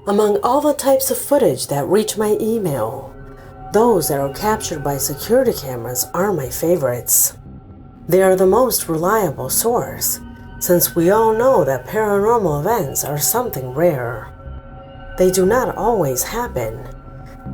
Among all the types of footage that reach my email, those that are captured by security cameras are my favorites. They are the most reliable source, since we all know that paranormal events are something rare. They do not always happen.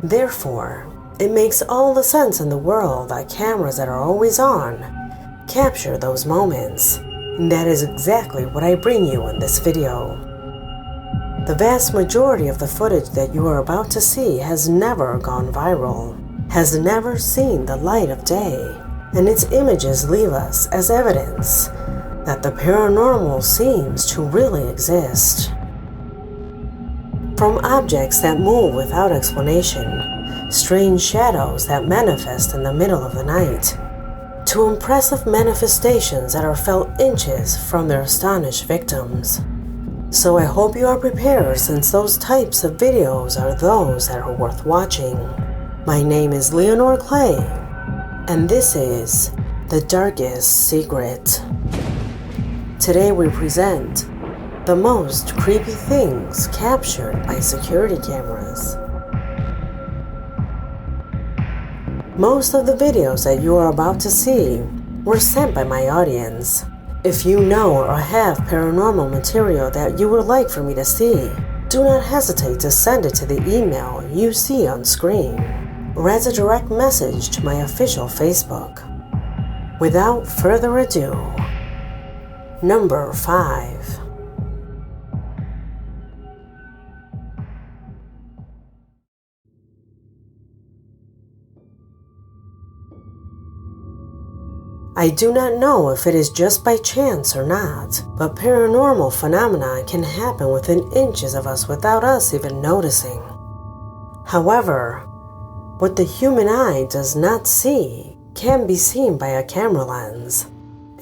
Therefore, it makes all the sense in the world that cameras that are always on capture those moments. And that is exactly what I bring you in this video. The vast majority of the footage that you are about to see has never gone viral, has never seen the light of day, and its images leave us as evidence that the paranormal seems to really exist. From objects that move without explanation, strange shadows that manifest in the middle of the night, to impressive manifestations that are felt inches from their astonished victims. So I hope you are prepared, since those types of videos are those that are worth watching. My name is Leonore Clay, and this is The Darkest Secret. Today we present the most creepy things captured by security cameras. Most of the videos that you are about to see were sent by my audience. If you know or have paranormal material that you would like for me to see, do not hesitate to send it to the email you see on screen, or as a direct message to my official Facebook. Without further ado, number 5. I do not know if it is just by chance or not, but paranormal phenomena can happen within inches of us without us even noticing. However, what the human eye does not see can be seen by a camera lens,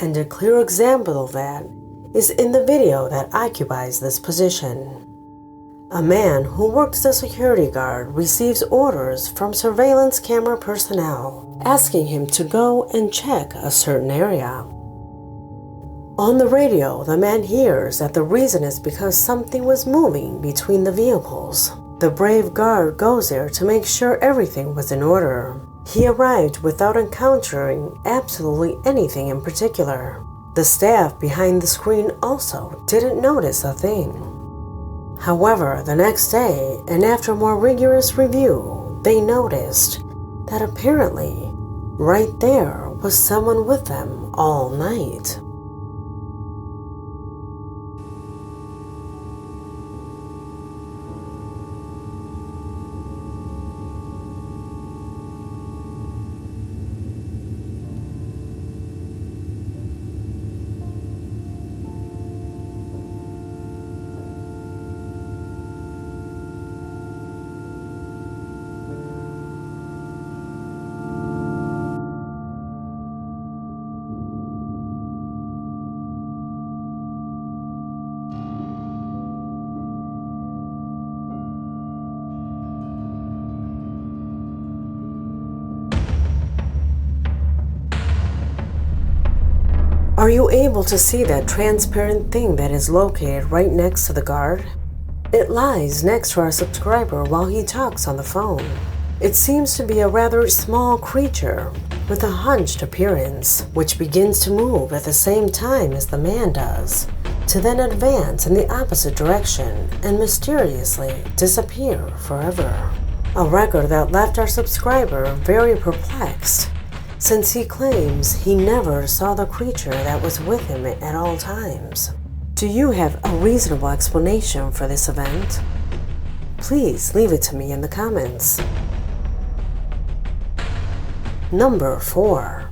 and a clear example of that is in the video that occupies this position. A man who works as a security guard receives orders from surveillance camera personnel asking him to go and check a certain area. On the radio, the man hears that the reason is because something was moving between the vehicles. The brave guard goes there to make sure everything was in order. He arrived without encountering absolutely anything in particular. The staff behind the screen also didn't notice a thing. However, the next day, and after more rigorous review, they noticed that apparently, right there was someone with them all night. Are you able to see that transparent thing that is located right next to the guard? It lies next to our subscriber while he talks on the phone. It seems to be a rather small creature with a hunched appearance, which begins to move at the same time as the man does, to then advance in the opposite direction and mysteriously disappear forever. A record that left our subscriber very perplexed, since he claims he never saw the creature that was with him at all times. Do you have a reasonable explanation for this event? Please leave it to me in the comments. Number 4.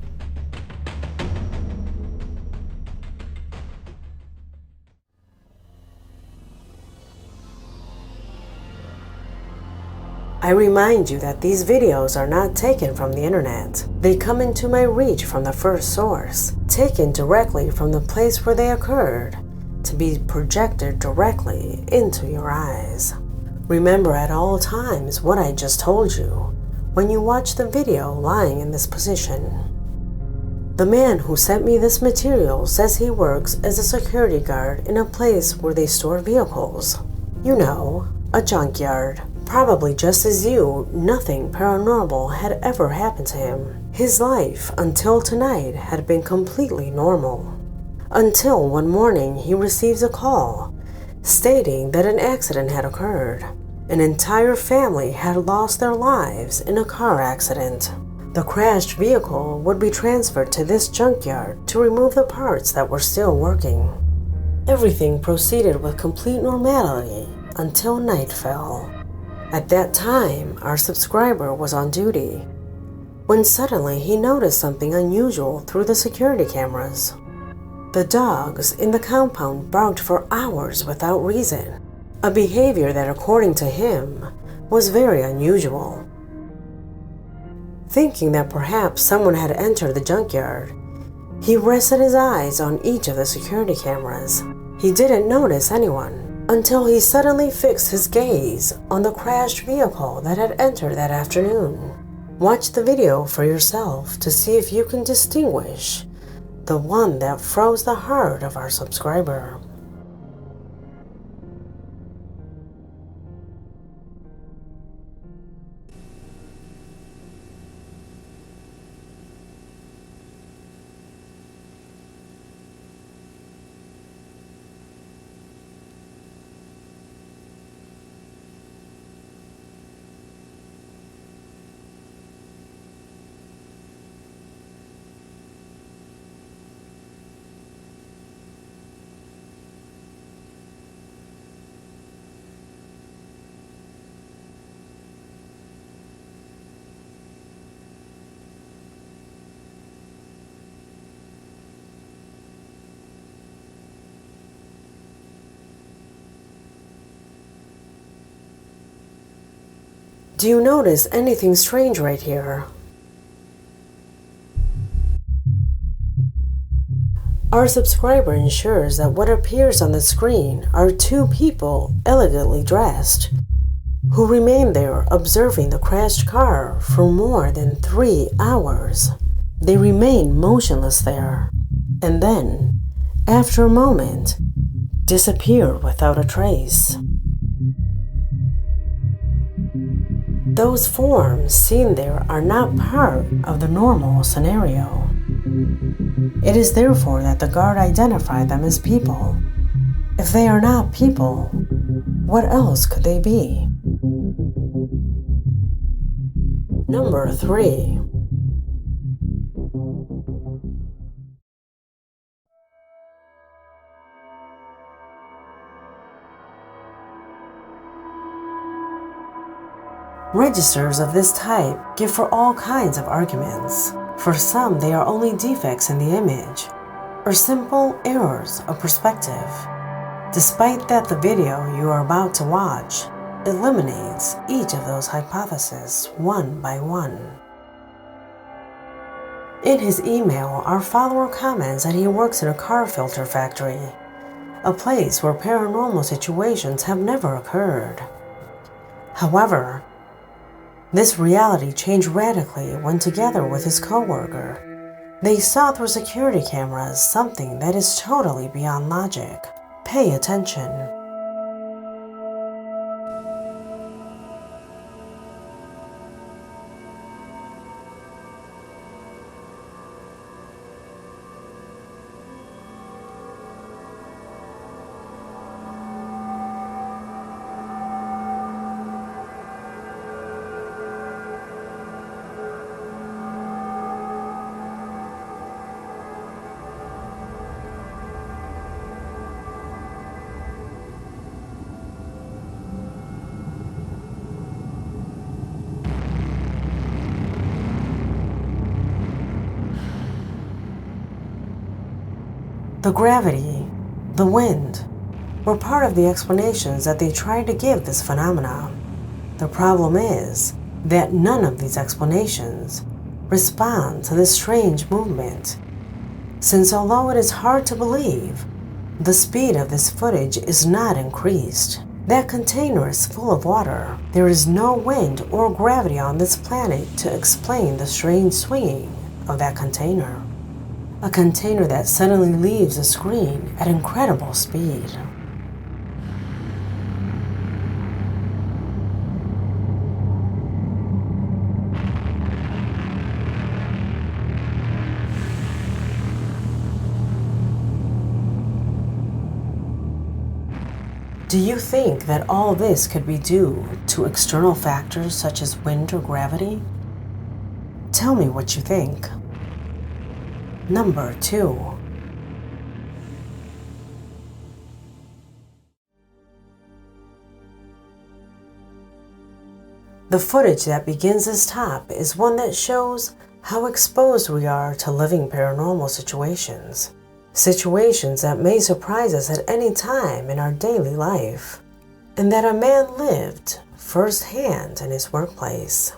I remind you that these videos are not taken from the internet. They come into my reach from the first source, taken directly from the place where they occurred, to be projected directly into your eyes. Remember at all times what I just told you when you watch the video lying in this position. The man who sent me this material says he works as a security guard in a place where they store vehicles. You know, a junkyard. Probably just as you, nothing paranormal had ever happened to him. His life, until tonight, had been completely normal. Until one morning he receives a call stating that an accident had occurred. An entire family had lost their lives in a car accident. The crashed vehicle would be transferred to this junkyard to remove the parts that were still working. Everything proceeded with complete normality until night fell. At that time, our subscriber was on duty, when suddenly he noticed something unusual through the security cameras. The dogs in the compound barked for hours without reason, a behavior that, according to him, was very unusual. Thinking that perhaps someone had entered the junkyard, he rested his eyes on each of the security cameras. He didn't notice anyone until he suddenly fixed his gaze on the crashed vehicle that had entered that afternoon. Watch the video for yourself to see if you can distinguish the one that froze the heart of our subscriber. Do you notice anything strange right here? Our subscriber ensures that what appears on the screen are two people elegantly dressed, who remain there observing the crashed car for more than 3 hours. They remain motionless there, and then, after a moment, disappear without a trace. Those forms seen there are not part of the normal scenario. It is therefore that the guard identified them as people. If they are not people, what else could they be? Number 3. Registers of this type give for all kinds of arguments. For some, they are only defects in the image, or simple errors of perspective. Despite that, the video you are about to watch eliminates each of those hypotheses one by one. In his email, our follower comments that he works in a car filter factory, a place where paranormal situations have never occurred. However, this reality changed radically when, together with his coworker, they saw through security cameras something that is totally beyond logic. Pay attention. The gravity, the wind, were part of the explanations that they tried to give this phenomenon. The problem is that none of these explanations respond to this strange movement, since although it is hard to believe, the speed of this footage is not increased. That container is full of water. There is no wind or gravity on this planet to explain the strange swinging of that container. A container that suddenly leaves the screen at incredible speed. Do you think that all this could be due to external factors such as wind or gravity? Tell me what you think. Number 2. The footage that begins as top is one that shows how exposed we are to living paranormal situations. Situations that may surprise us at any time in our daily life, and that a man lived firsthand in his workplace.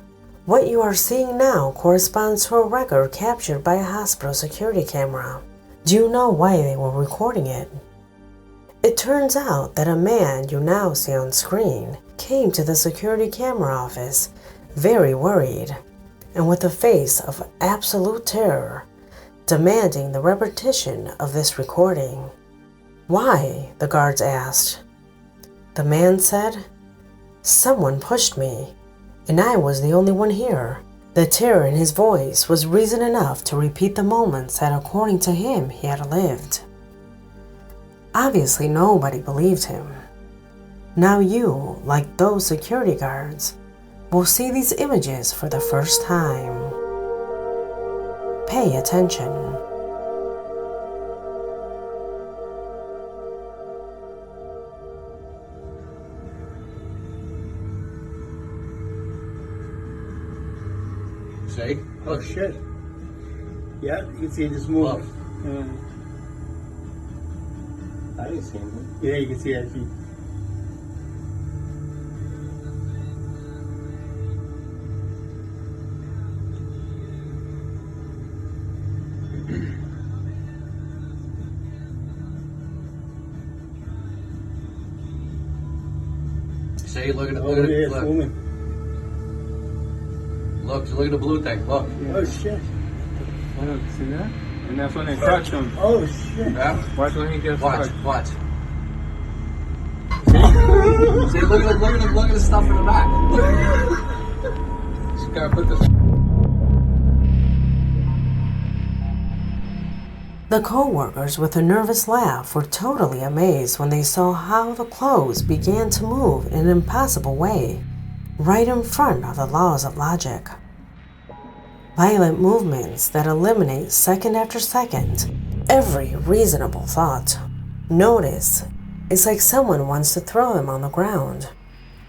What you are seeing now corresponds to a record captured by a hospital security camera. Do you know why they were recording it? It turns out that a man you now see on screen came to the security camera office very worried and with a face of absolute terror, demanding the repetition of this recording. Why? The guards asked. The man said, "Someone pushed me, and I was the only one here." The terror in his voice was reason enough to repeat the moments that, according to him, he had lived. Obviously, nobody believed him. Now you, like those security guards, will see these images for the first time. Pay attention. See? Oh shit. Yeah, you can see this move. I didn't see him. Yeah, you can see that. See, look at it. Look at it. Look at the blue thing. Look. Yeah. Oh shit. Oh, see that? And that's when they touch him. Oh shit. Yeah. Watch when he gets Watch. touched. Watch. See, look at the stuff in the back. Just gotta put this. The co-workers, with a nervous laugh, were totally amazed when they saw how the clothes began to move in an impossible way, right in front of the laws of logic. Violent movements that eliminate second after second every reasonable thought. Notice, it's like someone wants to throw them on the ground.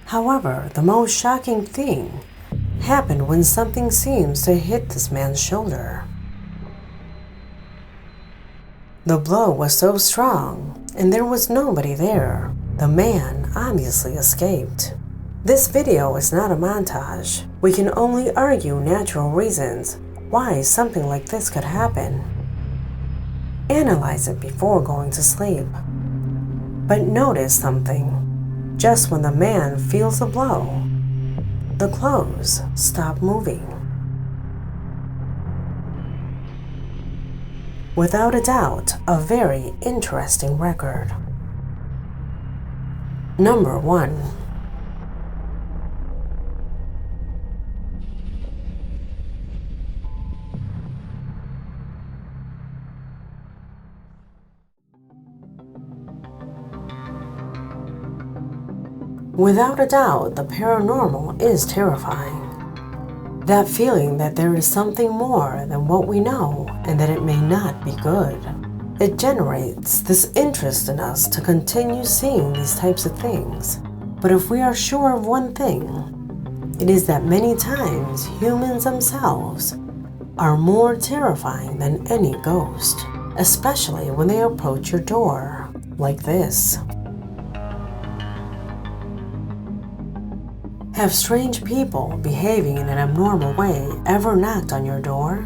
However, the most shocking thing happened when something seems to hit this man's shoulder. The blow was so strong, and there was nobody there. The man obviously escaped. This video is not a montage. We can only argue natural reasons why something like this could happen. Analyze it before going to sleep. But notice something. Just when the man feels the blow, the clothes stop moving. Without a doubt, a very interesting record. Number 1. Without a doubt, the paranormal is terrifying. That feeling that there is something more than what we know and that it may not be good. It generates this interest in us to continue seeing these types of things. But if we are sure of one thing, it is that many times humans themselves are more terrifying than any ghost, especially when they approach your door, like this. Have strange people behaving in an abnormal way ever knocked on your door?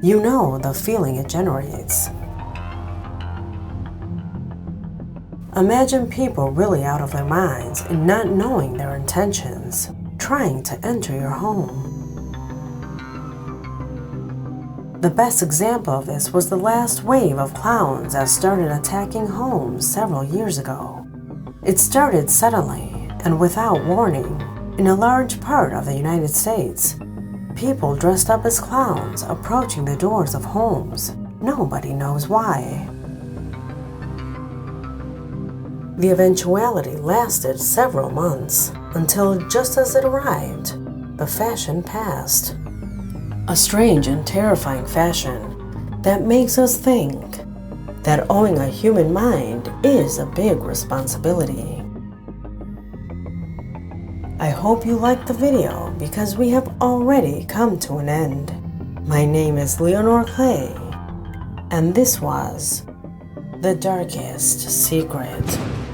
You know the feeling it generates. Imagine people really out of their minds and not knowing their intentions, trying to enter your home. The best example of this was the last wave of clowns that started attacking homes several years ago. It started suddenly and without warning. In a large part of the United States, people dressed up as clowns approaching the doors of homes. Nobody knows why. The eventuality lasted several months until just as it arrived, the fashion passed. A strange and terrifying fashion that makes us think that owning a human mind is a big responsibility. I hope you liked the video because we have already come to an end. My name is Leonor Clay, and this was The Darkest Secret.